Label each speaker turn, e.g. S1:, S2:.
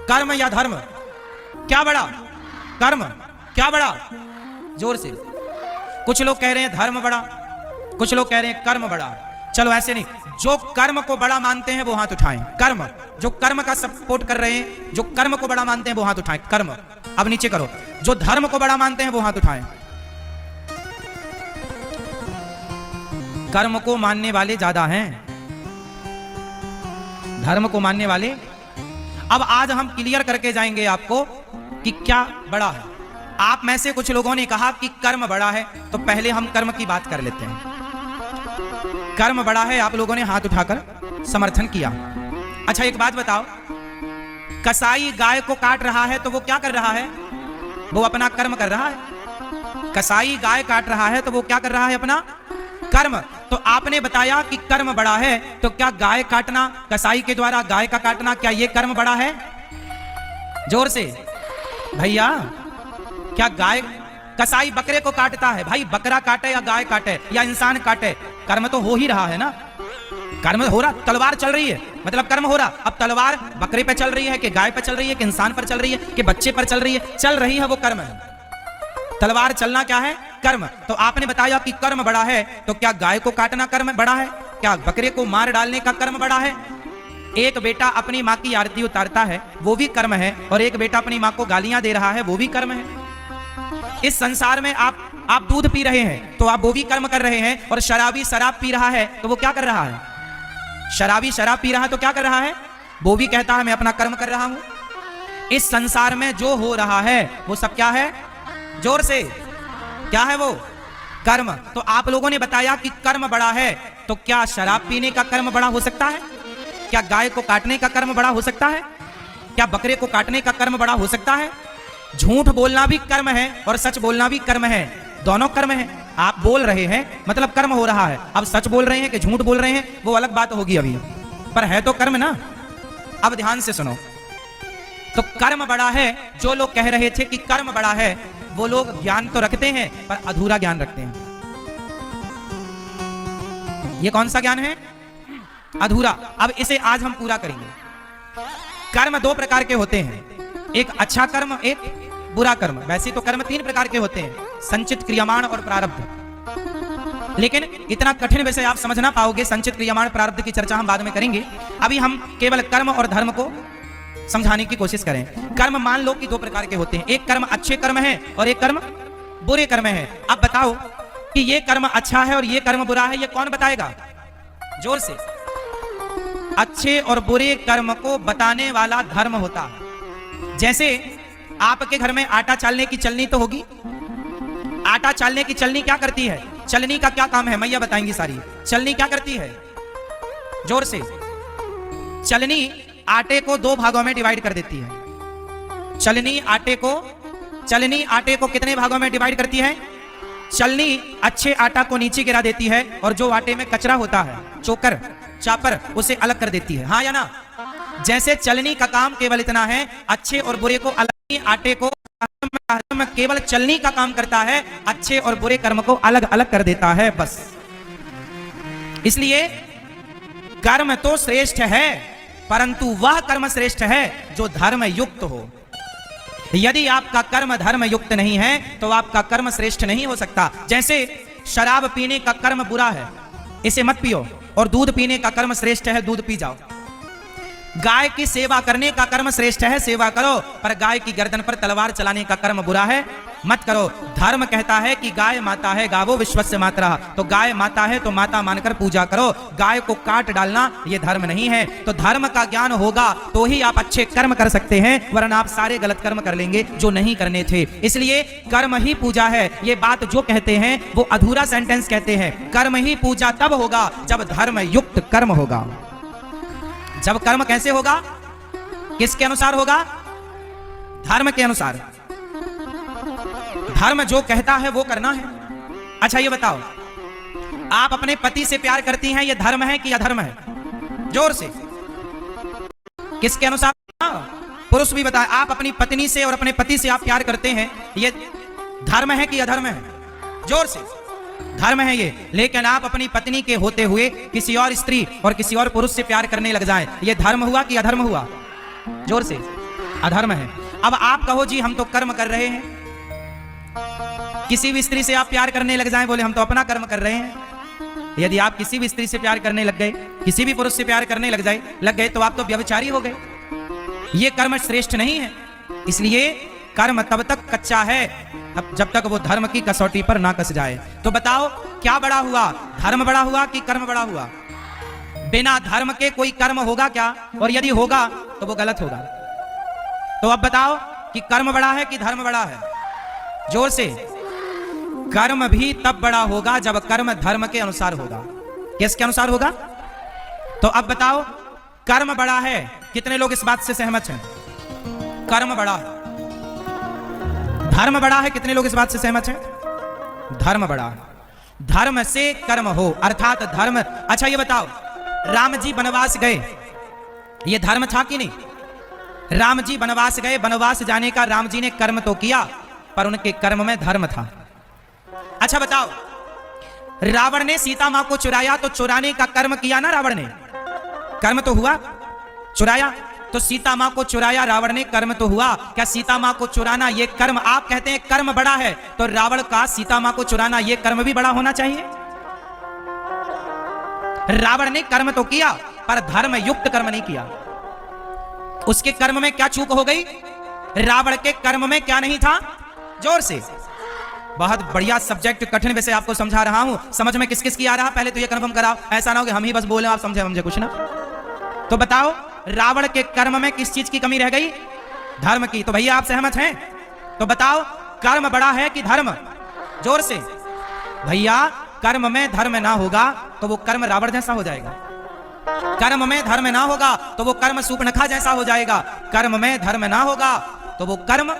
S1: कर्म या धर्म? क्या बड़ा? कर्म। क्या बड़ा? जोर से। कुछ लोग कह रहे हैं धर्म बड़ा, कुछ लोग कह रहे हैं कर्म बड़ा। चलो ऐसे नहीं, जो कर्म को बड़ा मानते हैं वो हाथ उठाएं। कर्म, जो कर्म का सपोर्ट कर रहे हैं, जो कर्म को बड़ा मानते हैं वो हाथ उठाएं। कर्म। अब नीचे करो। जो धर्म को बड़ा मानते हैं वो हाथ उठाएं। कर्म को मानने वाले ज्यादा हैं, धर्म को मानने वाले। अब आज हम क्लियर करके जाएंगे आपको कि क्या बड़ा है। आप में से कुछ लोगों ने कहा कि कर्म बड़ा है, तो पहले हम कर्म की बात कर लेते हैं। कर्म बड़ा है, आप लोगों ने हाथ उठाकर समर्थन किया। अच्छा एक बात बताओ, कसाई गाय को काट रहा है तो वो क्या कर रहा है? वो अपना कर्म कर रहा है। कसाई गाय काट रहा है तो वो क्या कर रहा है? अपना कर्म। तो आपने बताया कि कर्म बड़ा है, तो क्या गाय काटना, कसाई के द्वारा गाय का काटना, क्या ये कर्म बड़ा है? जोर से भैया। क्या गाय, कसाई बकरे को काटता है, भाई बकरा काटे या गाय काटे या इंसान काटे, कर्म तो हो ही रहा है ना। कर्म हो रहा, तलवार चल रही है मतलब कर्म हो रहा। अब तलवार बकरे पे चल रही है कि गाय पे चल रही है कि इंसान पर चल रही है कि बच्चे पर चल रही है? चल रही है, वो कर्म है। तलवार चलना क्या है? कर्म। तो आपने बताया कि कर्म बड़ा है, तो क्या गाय को काटना कर्म बड़ा है? क्या बकरे को मार डालने का कर्म बड़ा है? एक बेटा अपनी माँ की आरती उतारता है, वो भी कर्म है, और एक बेटा अपनी माँ को गालियां दे रहा है, वो भी कर्म है। इस संसार में आप दूध पी रहे हैं तो आप वो भी कर्म कर रहे हैं, और शराबी शराब पी रहा है तो वो क्या कर रहा है? शराबी शराब पी रहा है तो क्या कर रहा है? वो भी कहता है मैं अपना कर्म कर रहा हूं। इस संसार में जो हो रहा है वो सब क्या है? जोर से, क्या है वो? कर्म। तो आप लोगों ने बताया कि कर्म बड़ा है, तो क्या शराब पीने का कर्म बड़ा हो सकता है? क्या गाय को काटने का कर्म बड़ा हो सकता है? क्या बकरे को काटने का कर्म बड़ा हो सकता है? झूठ बोलना भी कर्म है और सच बोलना भी कर्म है, दोनों कर्म है। आप बोल रहे हैं मतलब कर्म हो रहा है। अब सच बोल रहे हैं कि झूठ बोल रहे हैं वो अलग बात होगी अभी, पर है तो कर्म ना। अब ध्यान से सुनो, तो कर्म बड़ा है। जो लोग कह रहे थे कि कर्म बड़ा है, वो लोग ज्ञान तो रखते हैं पर अधूरा ज्ञान रखते हैं। ये कौन सा ज्ञान है? अधूरा। अब इसे आज हम पूरा करेंगे। कर्म दो प्रकार के होते हैं, एक अच्छा कर्म, एक बुरा कर्म। वैसे तो कर्म तीन प्रकार के होते हैं, संचित, क्रियमाण और प्रारब्ध। लेकिन इतना कठिन विषय आप समझ ना पाओगे। संचित, क्रियमाण, प्रारब्ध की चर्चा हम बाद में करेंगे। अभी हम केवल कर्म और धर्म को समझाने की कोशिश करें। कर्म मान लो कि दो प्रकार के होते हैं, एक कर्म अच्छे कर्म है और एक कर्म बुरे कर्म है। अब बताओ कि ये कर्म अच्छा है और ये कर्म बुरा है, ये कौन बताएगा? जोर से। अच्छे और बुरे कर्म को बताने वाला धर्म होता है। जैसे आपके घर में आटा चालने की चलनी तो होगी। आटा चालने की चलनी क्या करती है? चलनी का क्या काम है? मैया बताएंगी सारी। चलनी क्या करती है? जोर से। चलनी आटे को दो भागों में डिवाइड कर देती है। चलनी आटे को कितने भागों में डिवाइड करती है? चलनी अच्छे आटा को नीचे गिरा देती है और जो आटे में कचरा होता है, चोकर, चापर, उसे अलग कर देती है। हाँ या ना? जैसे चलनी का काम केवल इतना है, अच्छे और बुरे को अलग, आटे को केवल चलनी का काम करता है, अच्छे और बुरे कर्म को अलग अलग कर देता है, बस। इसलिए कर्म तो श्रेष्ठ है, परंतु वह कर्म श्रेष्ठ है जो धर्म युक्त हो। यदि आपका कर्म धर्म युक्त नहीं है तो आपका कर्म श्रेष्ठ नहीं हो सकता। जैसे शराब पीने का कर्म बुरा है, इसे मत पियो, और दूध पीने का कर्म श्रेष्ठ है, दूध पी जाओ। गाय की सेवा करने का कर्म श्रेष्ठ है, सेवा करो, पर गाय की गर्दन पर तलवार चलाने का कर्म बुरा है, मत करो। धर्म कहता है कि गाय माता है, गावो विश्वस्य मातरः, तो गाय माता है तो माता मानकर पूजा करो। गाय को काट डालना ये धर्म नहीं है। तो धर्म का ज्ञान होगा तो ही आप अच्छे कर्म कर सकते हैं, वरना आप सारे गलत कर्म कर लेंगे जो नहीं करने थे। इसलिए कर्म ही पूजा है। ये बात जो कहते हैं वो अधूरा सेंटेंस कहते हैं। कर्म ही पूजा तब होगा जब धर्म युक्त कर्म होगा। जब कर्म कैसे होगा? किसके अनुसार होगा? धर्म के अनुसार। धर्म जो कहता है वो करना है। अच्छा ये बताओ, आप अपने पति से प्यार करती हैं, ये धर्म है कि अधर्म है? जोर से। किसके अनुसार? पुरुष भी बताए, आप अपनी पत्नी से और अपने पति से आप प्यार करते हैं, ये धर्म है कि अधर्म है? जोर से। धर्म है ये। लेकिन आप अपनी पत्नी के होते हुए किसी और स्त्री और किसी और पुरुष से प्यार करने लग जाएं, ये धर्म हुआ कि अधर्म हुआ? जोर से। अधर्म है। अब आप कहो जी हम तो कर्म कर रहे हैं, किसी भी स्त्री से आप प्यार करने लग जाएं, बोले हम तो अपना कर्म कर रहे हैं। यदि आप किसी भी स्त्री से प्यार करने लग गए, किसी भी पुरुष से प्यार करने लग गए तो आप तो व्यभिचारी हो गए। ये कर्म श्रेष्ठ नहीं है। इसलिए कर्म तब तक कच्चा है जब तक वो धर्म की कसौटी पर ना कस जाए। तो बताओ क्या बड़ा हुआ, धर्म बड़ा हुआ कि कर्म बड़ा हुआ? बिना धर्म के कोई कर्म होगा क्या? और यदि होगा तो वो गलत होगा। तो अब बताओ कि कर्म बड़ा है कि धर्म बड़ा है? जोर से। कर्म भी तब बड़ा होगा जब कर्म धर्म के अनुसार होगा। किसके अनुसार होगा? तो अब बताओ कर्म बड़ा है, कितने लोग इस बात से सहमत हैं? कर्म बड़ा है। धर्म बड़ा है, कितने लोग इस बात से सहमत हैं? धर्म बड़ा है। धर्म से कर्म हो अर्थात धर्म। अच्छा ये बताओ, राम जी वनवास गए, ये धर्म था कि नहीं? राम जी वनवास गए, वनवास जाने का राम जी ने कर्म तो किया पर उनके कर्म में धर्म था। अच्छा बताओ, रावण ने सीता मां को चुराया तो चुराने का कर्म किया ना रावण ने? कर्म तो हुआ, चुराया तो सीता मां को चुराया रावण ने, कर्म तो हुआ। क्या सीता मां को चुराना ये कर्म, आप कहते हैं कर्म बड़ा है, तो रावण का सीता मां को चुराना ये कर्म भी बड़ा होना चाहिए? रावण ने कर्म तो किया पर धर्म युक्त कर्म नहीं किया। उसके कर्म में क्या चूक हो गई? रावण के कर्म में क्या नहीं था? जोर से। बहुत बढ़िया सब्जेक्ट, कठिन विषय आपको समझा रहा हूं, समझ में किस किस की आ रहा? पहले तो ये कंफर्म कराओ, ऐसा ना हो कि हम ही बस बोले आप समझे कुछ ना। तो बताओ रावण के कर्म में किस चीज की कमी रह गई? धर्म की। तो भैया आप सहमत हैं? तो बताओ कर्म बड़ा है कि धर्म? जोर से। भैया कर्म में धर्म ना होगा तो वो कर्म रावण जैसा हो जाएगा। कर्म में धर्म ना होगा तो वो कर्म सूर्पनखा जैसा हो जाएगा। कर्म में धर्म ना होगा तो वो कर्म